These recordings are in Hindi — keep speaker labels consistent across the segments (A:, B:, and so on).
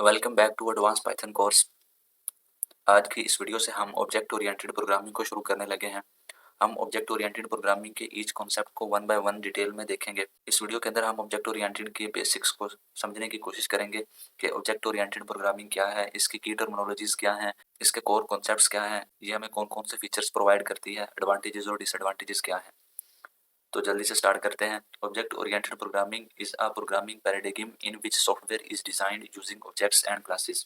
A: Welcome back to advance Python course. आज की इस वीडियो से हम ऑब्जेक्ट ओरिएंटेड प्रोग्रामिंग को शुरू करने लगे हैं। हम ऑब्जेक्ट ओरिएंटेड प्रोग्रामिंग के ईच कॉन्सेप्ट को वन बाय वन डिटेल में देखेंगे। इस वीडियो के अंदर हम ऑब्जेक्ट ओरिएंटेड के बेसिक्स को समझने की कोशिश करेंगे कि ऑब्जेक्ट ओरिएंटेड प्रोग्रामिंग क्या है, इसकी की टर्मिनोलॉजीज क्या हैं, इसके कोर कॉन्सेप्ट्स क्या हैं, ये हमें कौन कौन से फीचर्स प्रोवाइड करती है, एडवांटेजेस और डिसएडवांटेजेस क्या हैं। तो जल्दी से स्टार्ट करते हैं। Object oriented programming is a programming paradigm in which software is designed using objects and classes.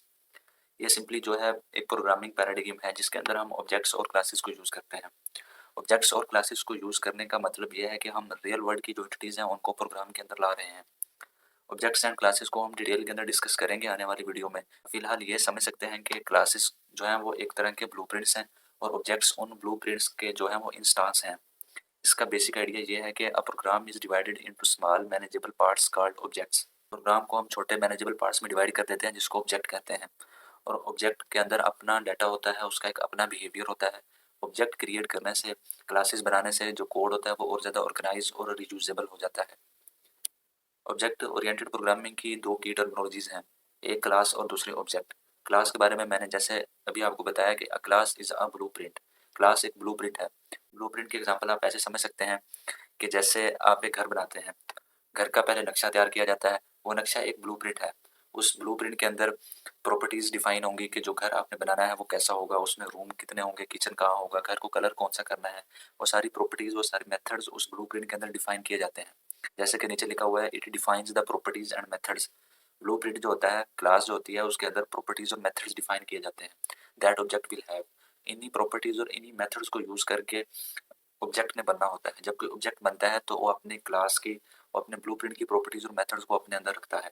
A: ये सिंपली जो है एक प्रोग्रामिंग पैराडिग्म है जिसके अंदर हम ऑब्जेक्ट्स और क्लासेस को यूज़ करते हैं। ऑब्जेक्ट्स और क्लासेस को यूज़ करने का मतलब ये है कि हम रियल वर्ल्ड की जो एंटिटीज़ हैं उनको प्रोग्राम के अंदर ला रहे हैं। ऑब्जेक्ट्स एंड क्लासेस को हम डिटेल के अंदर डिस्कस करेंगे आने वाली वीडियो में। फिलहाल ये समझ सकते हैं कि क्लासेस जो हैं वो एक तरह के ब्लूप्रिंट्स हैं और ऑब्जेक्ट्स उन ब्लूप्रिंट्स के जो हैं वो इंस्टांस हैं। इसका बेसिक आइडिया ये है कि a program is divided into small manageable parts called objects. Program को हम छोटे मैनेजेबल पार्ट्स में डिवाइड कर देते हैं जिसको ऑब्जेक्ट कहते हैं। और ऑब्जेक्ट के अंदर अपना डाटा होता है, उसका एक अपना बिहेवियर होता है। ऑब्जेक्ट क्रिएट करने से, क्लासेस बनाने से जो कोड होता है वो और ज़्यादा ऑर्गेनाइज और रियूजेबल हो जाता है। ऑब्जेक्ट ओरिएंटेड प्रोग्रामिंग की दो की टर्मिनोलॉजीज हैं, एक क्लास और दूसरी ऑब्जेक्ट। क्लास के बारे में मैंने जैसे अभी आपको बताया कि अ class is a blueprint. Class एक ब्लूप्रिंट है। ब्लूप्रिंट की एग्जांपल आप ऐसे समझ सकते हैं कि जैसे आप एक घर बनाते हैं, घर का पहले नक्शा तैयार किया जाता है, वो नक्शा एक ब्लूप्रिंट है। उस ब्लूप्रिंट के अंदर प्रॉपर्टीज़ डिफाइन होंगी कि जो घर आपने बनाना है वो कैसा होगा, उसमें रूम कितने होंगे, किचन कहाँ होगा, घर को कलर कौन सा करना है। वो सारी प्रॉपर्टीज़, वो सारे मेथड्स उस ब्लूप्रिंट के अंदर डिफाइन किए जाते हैं। जैसे कि नीचे लिखा हुआ है, it defines the properties and methods. Blueprint जो होता है, क्लास जो होती है, उसके अंदर प्रॉपर्टीज और मेथड्स डिफाइन किए जाते हैं दैट ऑब्जेक्ट विल हैव। इन्हीं प्रॉपर्टीज और इन्हीं मेथड्स को यूज करके ऑब्जेक्ट ने बनना होता है। जब कोई ऑब्जेक्ट बनता है तो वो अपने क्लास की और अपने ब्लूप्रिंट की प्रॉपर्टीज और मेथड्स को अपने अंदर रखता है।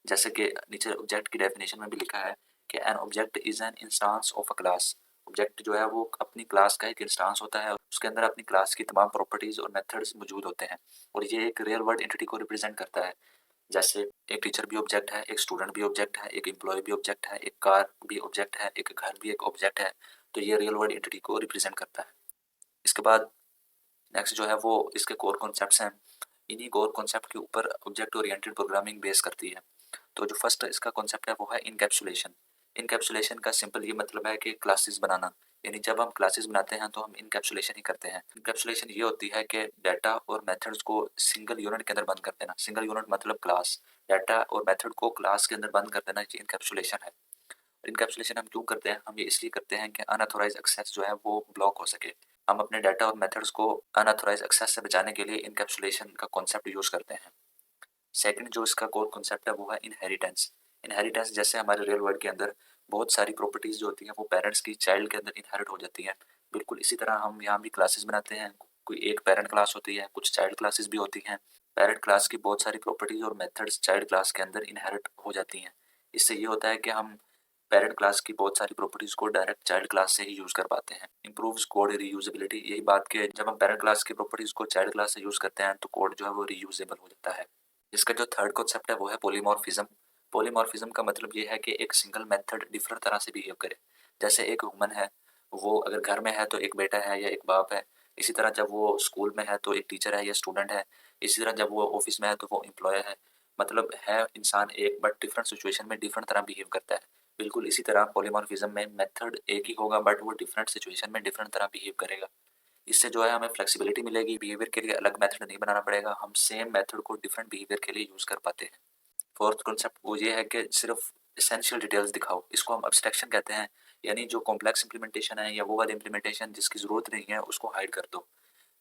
A: जैसे कि नीचे ऑब्जेक्ट की डेफिनेशन में भी लिखा है कि an object is an instance of a class. Object जो है वो अपनी क्लास का एक इंस्टांस होता है, उसके अंदर अपनी क्लास की तमाम प्रॉपर्टीज और मेथड्स मौजूद होते हैं और ये एक रियल वर्ल्ड एंटिटी को रिप्रेजेंट करता है। जैसे एक टीचर भी ऑब्जेक्ट है, एक स्टूडेंट भी ऑब्जेक्ट है, एक एम्प्लॉय भी ऑब्जेक्ट है, एक कार भी ऑब्जेक्ट है, एक घर भी एक ऑब्जेक्ट है। तो ये रियल वर्ल्ड एंटिटी को रिप्रेजेंट करता है। इसके बाद नेक्स्ट जो है वो इसके कोर कॉन्सेप्ट्स हैं। इन्हीं कोर कॉन्सेप्ट के ऊपर ऑब्जेक्ट ओरिएंटेड प्रोग्रामिंग बेस करती है। तो जो फर्स्ट इसका कॉन्सेप्ट है वो है इनकैप्सुलेशन। इनकैप्सुलेशन का सिंपल ये मतलब है कि क्लासेस बनाना, यानी जब हम क्लासेस बनाते हैं तो हम इनकैप्सुलेशन ही करते हैं। इनकैप्सुलेशन ये होती है कि डाटा और मेथड्स को सिंगल यूनिट के अंदर बंद कर देना। सिंगल यूनिट मतलब क्लास। डाटा और मेथड को क्लास के अंदर बंद कर देना, ये इनकैप्सुलेशन है। इनकैप्सुलेशन हम क्यों करते हैं? हम ये इसलिए करते हैं कि अनऑथोराइज एक्सेस जो है वो ब्लॉक हो सके। हम अपने डाटा और मेथड्स को अनऑथोराइज एक्सेस से बचाने के लिए इनकैप्सुलेशन का कॉन्सेप्ट यूज करते हैं। सेकंड जो इसका कोर कॉन्सेप्ट है वो है इनहेरिटेंस। इनहेरिटेंस जैसे हमारे रियल वर्ल्ड के अंदर बहुत सारी प्रॉपर्टीज जो होती हैं वो पेरेंट्स की चाइल्ड के अंदर इनहेरिट हो जाती हैं, बिल्कुल इसी तरह हम यहाँ भी क्लासेस बनाते हैं। कोई एक पेरेंट क्लास होती है, कुछ चाइल्ड क्लासेस भी होती हैं। पेरेंट क्लास की बहुत सारी प्रॉपर्टीज और मेथड्स चाइल्ड क्लास के अंदर इनहेरिट हो जाती हैं। इससे ये होता है कि हम पेरेंट क्लास की बहुत सारी प्रॉपर्टीज को डायरेक्ट चाइल्ड क्लास से ही यूज कर पाते हैं। Improves code reusability. यही बात कि जब हम पेरेंट क्लास की प्रॉपर्टीज को चाइल्ड क्लास से यूज करते हैं तो कोड जो है वो रीयूजेबल हो जाता है। इसका जो थर्ड कॉन्सेप्ट है वो है पॉलीमॉर्फिज्म। पॉलीमॉर्फिज्म का मतलब ये है कि एक सिंगल मेथड डिफरेंट तरह से बिहेव करे। जैसे एक ह्यूमन है, वो अगर घर में है तो एक बेटा है या एक बाप है। इसी तरह जब वो स्कूल में है तो एक टीचर है या स्टूडेंट है। इसी तरह जब वो ऑफिस में है तो वो एम्प्लॉय है। मतलब है इंसान एक, बट डिफरेंट सिचुएशन में डिफरेंट तरह बिहेव करता है। बिल्कुल इसी तरह पॉलीमॉर्फिज्म में मेथड एक ही होगा बट वो डिफरेंट सिचुएशन में डिफरेंट तरह बिहेव करेगा। इससे जो है हमें फ्लेक्सिबिलिटी मिलेगी, बिहेवियर के लिए अलग मेथड नहीं बनाना पड़ेगा, हम सेम मेथड को डिफरेंट बिहेवियर के लिए यूज कर पाते हैं। फोर्थ कॉन्सेप्ट वो ये है कि सिर्फ एसेंशियल डिटेल्स दिखाओ, इसको हम अब्स्ट्रैक्शन कहते हैं। यानी जो कॉम्प्लेक्स इंप्लीमेंटेशन है या वो वाली इंप्लीमेंटेशन जिसकी जरूरत नहीं है उसको हाइड कर दो।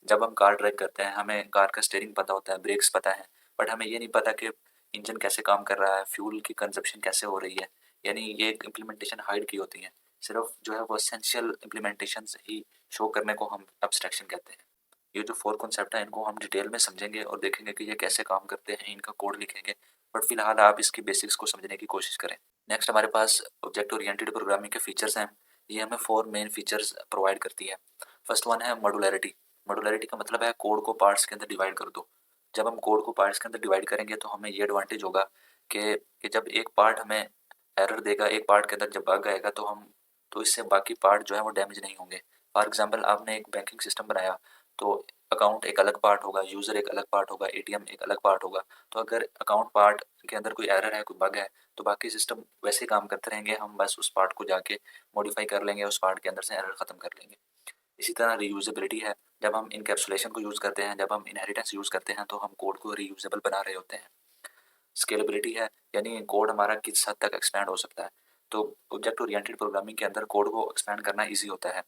A: जब हम कार ड्राइव करते हैं हमें कार का स्टीयरिंग पता होता है, ब्रेक्स पता है, बट हमें ये नहीं पता कि इंजन कैसे काम कर रहा है, फ्यूल की कंजप्शन कैसे हो रही है। यानी ये इम्प्लीमेंटेशन हाइड की होती है। सिर्फ जो है वो एसेंशियल इम्प्लीमेंटेशन ही शो करने को हम अब्स्ट्रैक्शन कहते हैं। ये जो फोर कॉन्सेप्ट है इनको हम डिटेल में समझेंगे और देखेंगे कि ये कैसे काम करते हैं, इनका कोड लिखेंगे। बट फिलहाल आप इसकी बेसिक्स को समझने की कोशिश करें। नेक्स्ट हमारे पास ऑब्जेक्ट ओरिएंटेड प्रोग्रामिंग के फीचर्स हैं। ये हमें फोर मेन फीचर्स प्रोवाइड करती है। फर्स्ट वन है मॉडुलैरिटी। मॉडुलैरिटी का मतलब है कोड को पार्ट्स के अंदर डिवाइड कर दो। जब हम कोड को पार्ट्स के अंदर डिवाइड करेंगे तो हमें ये एडवांटेज होगा कि जब एक पार्ट हमें एरर देगा, एक पार्ट के अंदर जब बग आएगा तो इससे बाकी पार्ट जो है वो डैमेज नहीं होंगे। फॉर एग्जाम्पल आपने एक बैंकिंग सिस्टम बनाया, तो अकाउंट एक अलग पार्ट होगा, यूज़र एक अलग पार्ट होगा, एटीएम एक अलग पार्ट होगा। तो अगर अकाउंट पार्ट के अंदर कोई एरर है, कोई बग है, तो बाकी सिस्टम वैसे ही काम करते रहेंगे, हम बस उस पार्ट को जाके मॉडिफाई कर लेंगे, उस पार्ट के अंदर से एरर ख़त्म कर लेंगे। इसी तरह रीयूजेबिलिटी है, जब हम इनकैप्सुलेशन को यूज़ करते हैं, जब हम इनहेरिटेंस यूज़ करते हैं, तो हम कोड को रीयूजेबल बना रहे होते हैं। स्केलेबिलिटी है, यानी कोड हमारा किस हद तक एक्सपैंड हो सकता है। तो ऑब्जेक्ट ओरिएंटेड प्रोग्रामिंग के अंदर कोड को एक्सपैंड करना ईजी होता है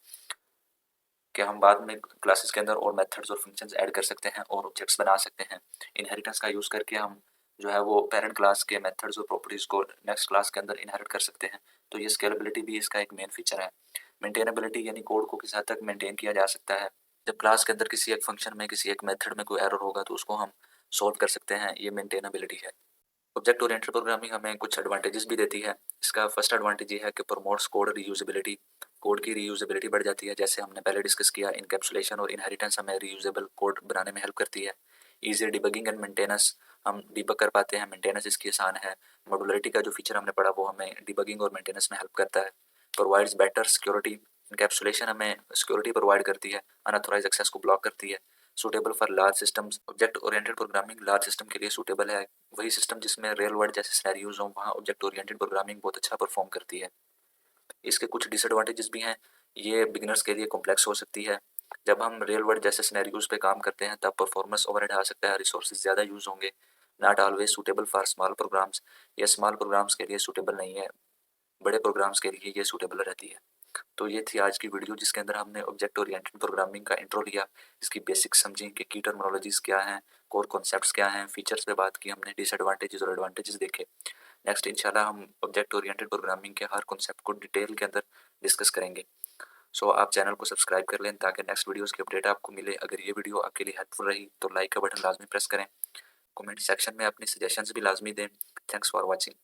A: कि हम बाद में क्लासेस के अंदर और मेथड्स और फंक्शंस ऐड कर सकते हैं और ऑब्जेक्ट्स बना सकते हैं। इनहेरिटेंस का यूज़ करके हम जो है वो पेरेंट क्लास के मेथड्स और प्रॉपर्टीज़ को नेक्स्ट क्लास के अंदर इनहेरिट कर सकते हैं। तो ये स्केलेबिलिटी भी इसका एक मेन फीचर है। मेंटेनेबिलिटी, यानी कोड को किस हद तक मेंटेन किया जा सकता है। जब क्लास के अंदर किसी एक फंक्शन में, किसी एक मेथड में कोई एरर होगा, तो उसको हम सॉल्व कर सकते हैं। ये मेंटेनेबिलिटी है। ऑब्जेक्ट ओरिएंटेड प्रोग्रामिंग हमें कुछ एडवांटेजेस भी देती है। इसका फर्स्ट एडवांटेज ये है कि प्रमोट्स कोड रीयूजेबिलिटी। कोड की रीयूजेबिलिटी बढ़ जाती है, जैसे हमने पहले डिस्कस किया। इनकैप्सुलेशन और इनहेरिटेंस हमें रीयूजेबल कोड बनाने में हेल्प करती है। ईजी डिबगिंग एंड मेंटेनेंस, हम डिबग कर पाते हैं, मेंटेनेंस इसकी आसान है। मॉडुलरिटी का जो फीचर हमने पढ़ा वो हमें डिबगिंग और मेंटेनेंस में हेल्प करता है। प्रोवाइड्स बेटर सिक्योरिटी, इनकैप्सुलेशन हमें सिक्योरिटी प्रोवाइड करती है, अनऑथराइज्ड एक्सेस को ब्लॉक करती है। Suitable for large systems, object oriented programming large system के लिए सूटेबल है। वही सिस्टम जिसमें रियल वर्ल्ड जैसे सिनेरियोज हों, वहाँ ऑब्जेक्ट ओरिएंटेड प्रोग्रामिंग बहुत अच्छा परफॉर्म करती है। इसके कुछ डिसएडवांटेजेस भी हैं। ये बिगिनर्स के लिए कॉम्प्लेक्स हो सकती है। जब हम रियल वर्ल्ड जैसे सिनेरियोज पे काम करते हैं, तब परफॉर्मेंस ओवरहेड आ सकता है, रिसोर्सेज ज़्यादा यूज़ होंगे। Not always suitable for small programs, ये स्मॉल प्रोग्राम्स के लिए सूटेबल नहीं है, बड़े प्रोग्राम्स के लिए ये सूटेबल रहती है। तो ये थी आज की वीडियो, जिसके अंदर हमने ऑब्जेक्ट ओरिएंटेड प्रोग्रामिंग का इंट्रो लिया, इसकी बेसिक्स समझी कि की टर्मिनोलॉजीज़ क्या हैं, कोर कॉन्सेप्ट्स क्या हैं, फीचर्स पे बात की हमने, डिसएडवांटेजेस और एडवांटेजेस देखे। नेक्स्ट इंशाल्लाह हम ऑब्जेक्ट ओरिएंटेड प्रोग्रामिंग के हर कॉन्सेप्ट को डिटेल के अंदर डिस्कस करेंगे। सो आप चैनल को सब्सक्राइब कर लें ताकि नेक्स्ट वीडियोज़ की अपडेट आपको मिले। अगर ये वीडियो आपके लिए हेल्पफुल रही तो लाइक का बटन लाजमी प्रेस करें। कमेंट सेक्शन में अपनी सजेशंस भी लाजमी दें। Thanks for watching.